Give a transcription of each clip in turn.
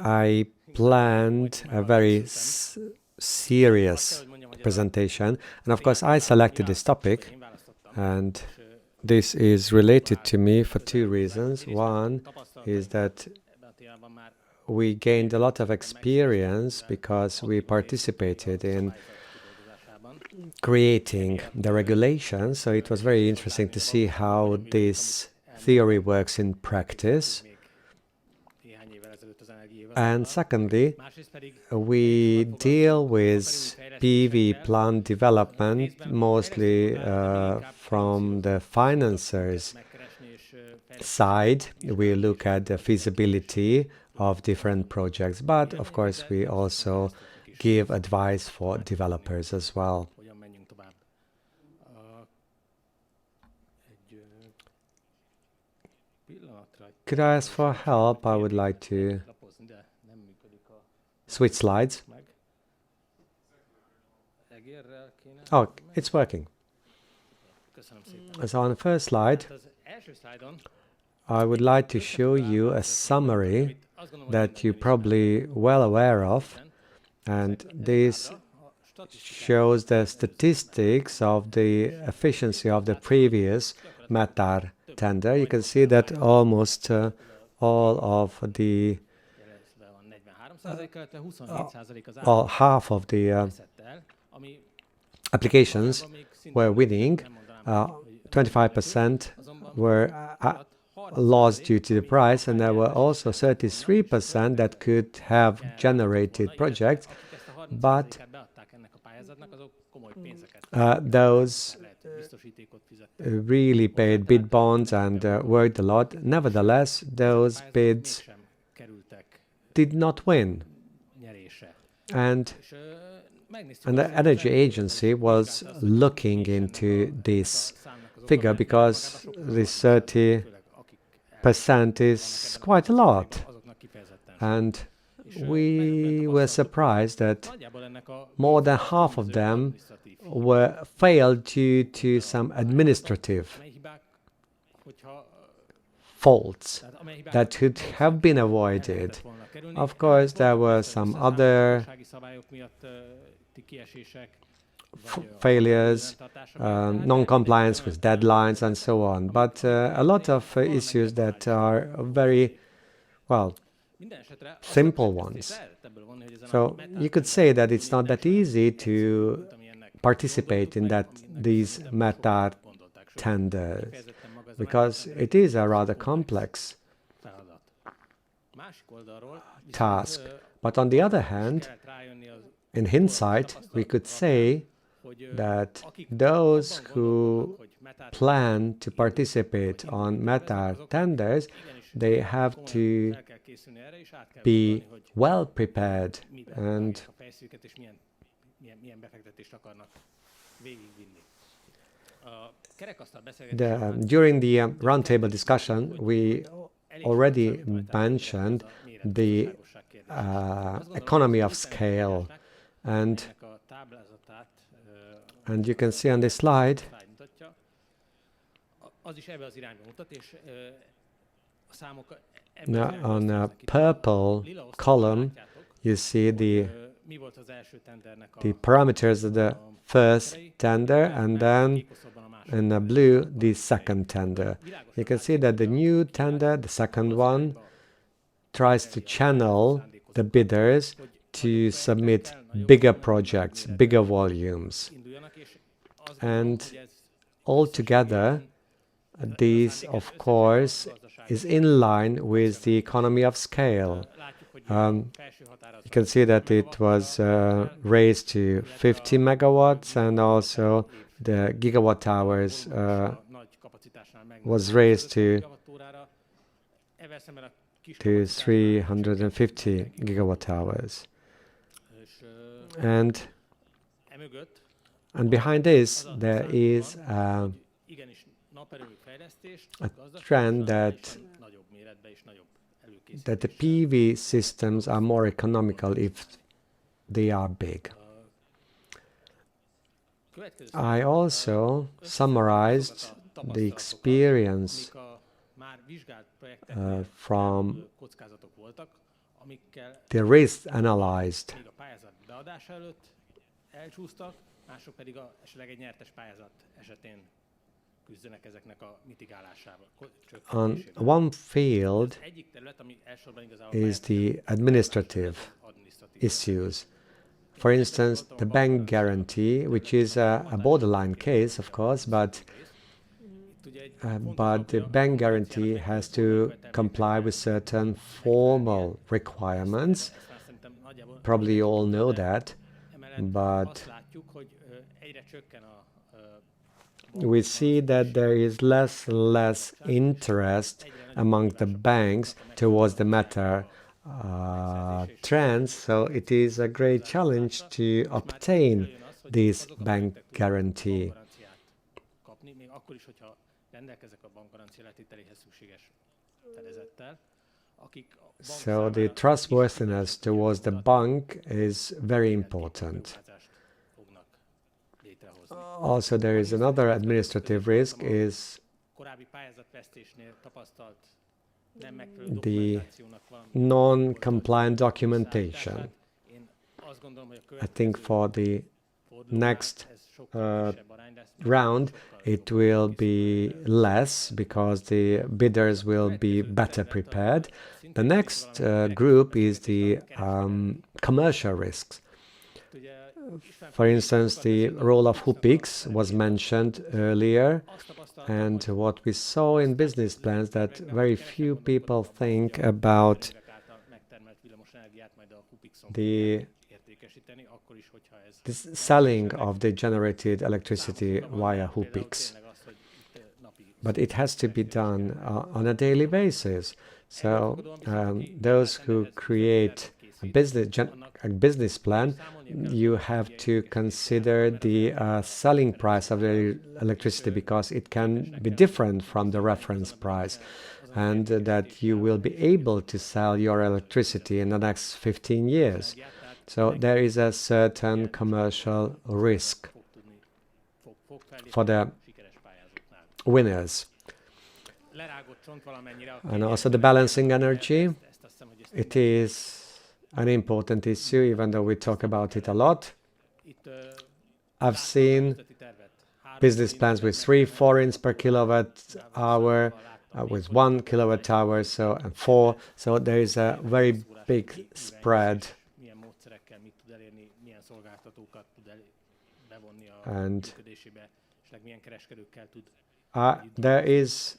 I planned a very serious presentation, and of course I selected this topic, and this is related to me for two reasons. One is that we gained a lot of experience because we participated in creating the regulations, so it was very interesting to see how this theory works in practice. And secondly, we deal with PV plant development mostly from the financiers' side. We look at the feasibility of different projects, but of course we also give advice for developers as well. Could I ask for help? I would like to switch slides. Oh, it's working. So on the first slide, I would like to show you a summary that you're probably well aware of, and this shows the statistics of the efficiency of the previous METÁR tender. You can see that almost all of the half of the applications were winning. 25% were lost due to the price, and there were also 33% that could have generated projects, but those really paid bid bonds and worked a lot. Nevertheless, those bids did not win. And the energy agency was looking into this figure because this 30% is quite a lot. And we were surprised that more than half of them were failed due to some administrative faults that could have been avoided. Of course, there were some other failures, non-compliance with deadlines and so on, but a lot of issues that are very, well, simple ones. So you could say that it's not that easy to participate in these METÁR tenders, because it is a rather complex task. But on the other hand, in hindsight, we could say that those who plan to participate on METÁR tenders, they have to be well prepared, and during the roundtable discussion, we already mentioned the economy of scale, and you can see on this slide now, on a purple column, you see the parameters of the first tender, and then in the blue, the second tender. You can see that the new tender, the second one, tries to channel the bidders to submit bigger projects, bigger volumes. And altogether, this, of course, is in line with the economy of scale. You can see that it was raised to 50 megawatts, and also the gigawatt hours was raised to 350 gigawatt hours. And behind this, there is a trend that the PV systems are more economical if they are big. I also summarized the experience from the risks analyzed. On one field is the administrative issues. For instance, the bank guarantee, which is a borderline case, of course, but the bank guarantee has to comply with certain formal requirements. Probably you all know that, but we see that there is less and less interest among the banks towards the METÁR trends, so it is a great challenge to obtain this bank guarantee. So the trustworthiness towards the bank is very important. Also, there is another administrative risk, is the non-compliant documentation. I think for the next round it will be less because the bidders will be better prepared. The next group is the commercial risks. For instance, the role of HUPIX was mentioned earlier, and what we saw in business plans that very few people think about the selling of the generated electricity via HUPIX. But it has to be done on a daily basis. So those who create a business plan, you have to consider the selling price of the electricity, because it can be different from the reference price, and that you will be able to sell your electricity in the next 15 years. So there is a certain commercial risk for the winners. And also the balancing energy. It is an important issue, even though we talk about it a lot. I've seen business plans with 3 forints per kilowatt hour, with 1 kilowatt hour, and 4. So there is a very big spread. And there is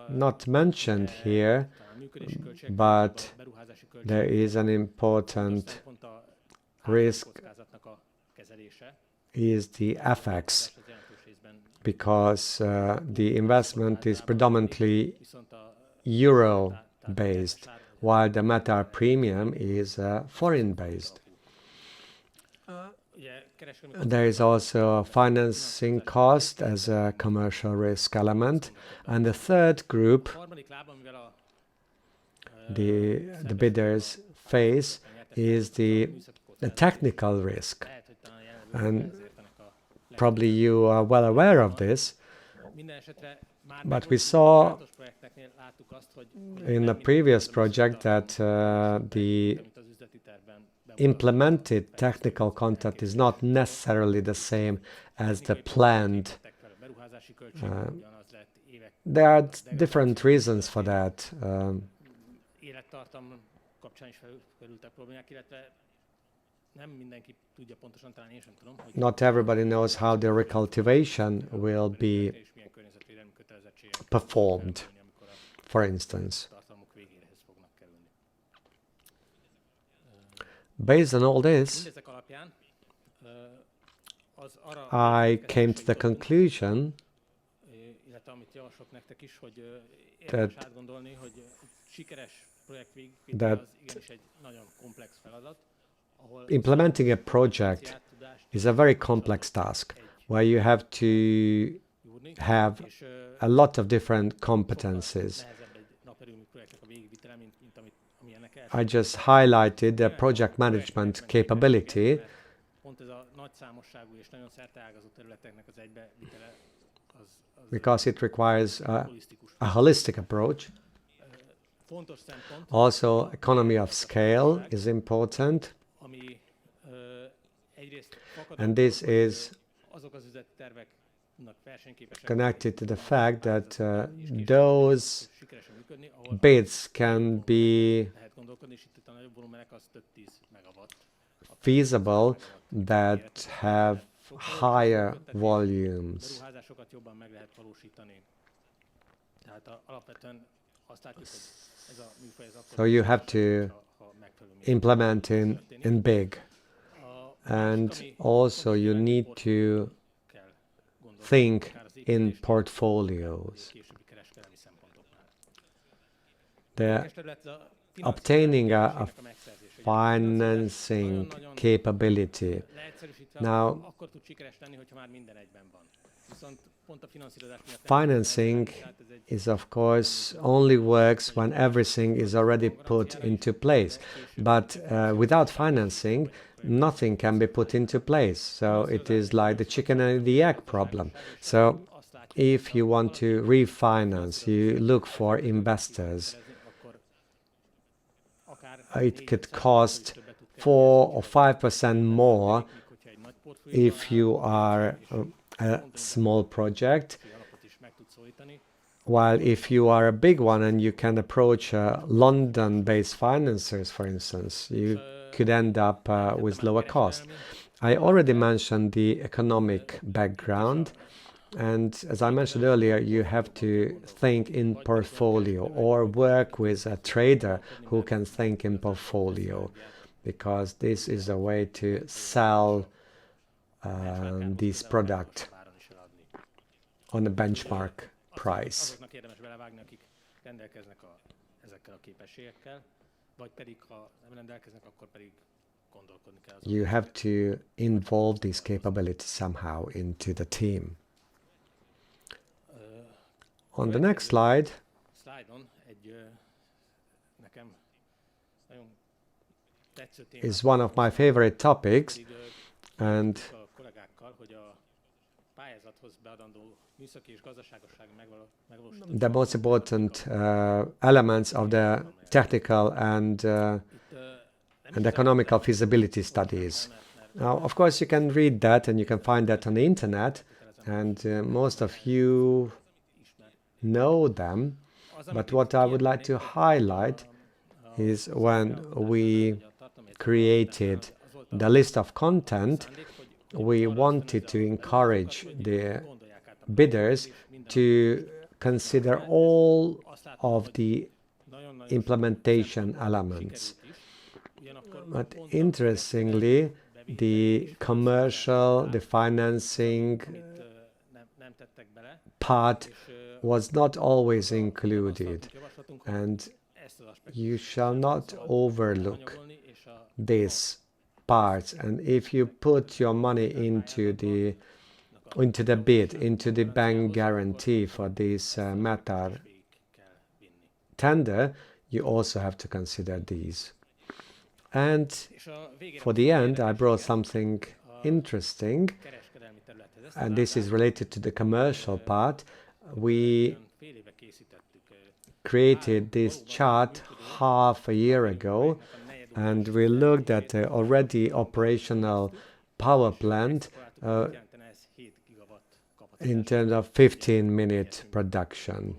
not mentioned here, but there is an important risk, is the FX, because the investment is predominantly euro-based, while the METÁR premium is foreign-based. There is also a financing cost as a commercial risk element. And the third group the bidders face is the technical risk. And probably you are well aware of this, but we saw in the previous project that the implemented technical content is not necessarily the same as the planned. There are different reasons for that. Not everybody knows how the recultivation will be performed, for instance. Based on all this, I came to the conclusion that implementing a project is a very complex task, where you have to have a lot of different competencies. I just highlighted the project management capability, because it requires a holistic approach. Also, economy of scale is important, and this is connected to the fact that those bids can be feasible that have higher volumes. So you have to implement in big. And also you need to think in portfolios. Obtaining a financing capability. Now, financing is, of course, only works when everything is already put into place. But without financing, nothing can be put into place. So it is like the chicken and the egg problem. So if you want to refinance, you look for investors. It could cost 4 or 5% more if you are a small project, while if you are a big one and you can approach London-based financiers, for instance, you could end up with lower cost. I already mentioned the economic background, and as I mentioned earlier, you have to think in portfolio or work with a trader who can think in portfolio, because this is a way to sell this product on a benchmark price. You have to involve these capabilities somehow into the team. On the next slide, is one of my favorite topics, and the most important elements of the technical and economical feasibility studies. Now, of course, you can read that and you can find that on the internet, and most of you know them. But what I would like to highlight is when we created the list of content, we wanted to encourage the bidders to consider all of the implementation elements. But interestingly, the commercial, the financing part was not always included, and you shall not overlook this part. And if you put your money into the bid, into the bank guarantee for this METÁR tender, you also have to consider these. And for the end, I brought something interesting, and this is related to the commercial part. We created this chart half a year ago, and we looked at the already operational power plant in terms of 15-minute production.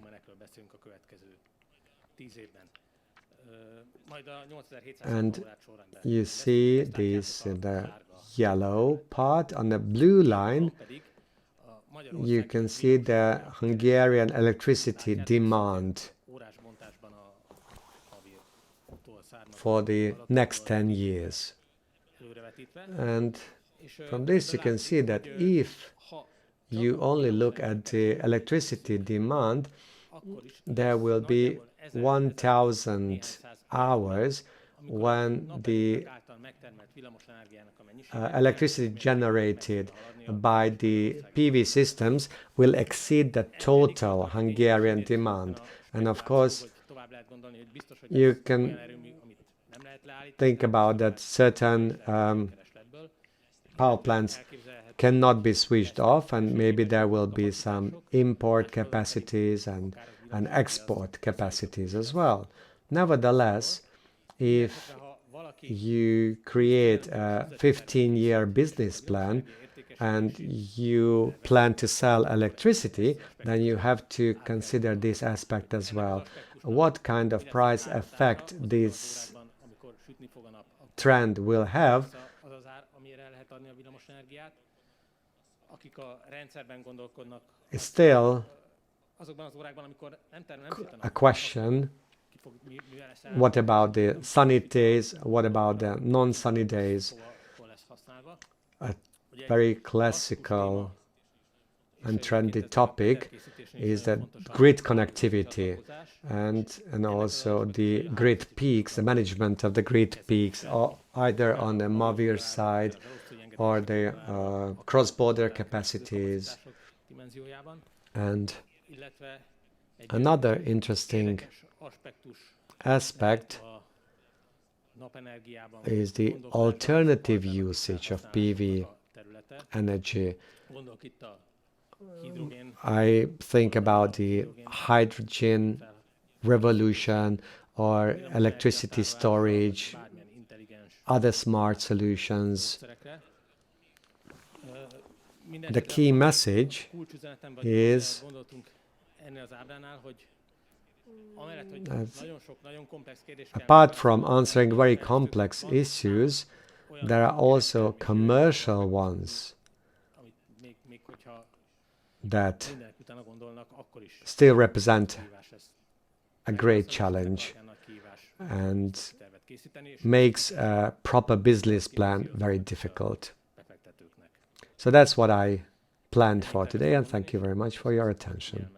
And you see this in the yellow part. On the blue line, you can see the Hungarian electricity demand for the next 10 years. And from this you can see that if you only look at the electricity demand, there will be 1,000 hours when the electricity generated by the PV systems will exceed the total Hungarian demand. And of course, you can think about that certain power plants cannot be switched off, and maybe there will be some import capacities and export capacities as well. Nevertheless, if you create a 15-year business plan and you plan to sell electricity, then you have to consider this aspect as well. What kind of price effect this trend will have. It's still a question. What about the sunny days? What about the non-sunny days? A very classical and trendy topic is the grid connectivity and also the grid peaks, the management of the grid peaks, or either on the Mavir side or the cross-border capacities. And another interesting aspect is the alternative usage of PV energy. I think about the hydrogen revolution or electricity storage, other smart solutions. The key message is apart from answering very complex issues, there are also commercial ones that still represent a great challenge and makes a proper business plan very difficult. So that's what I planned for today, and thank you very much for your attention.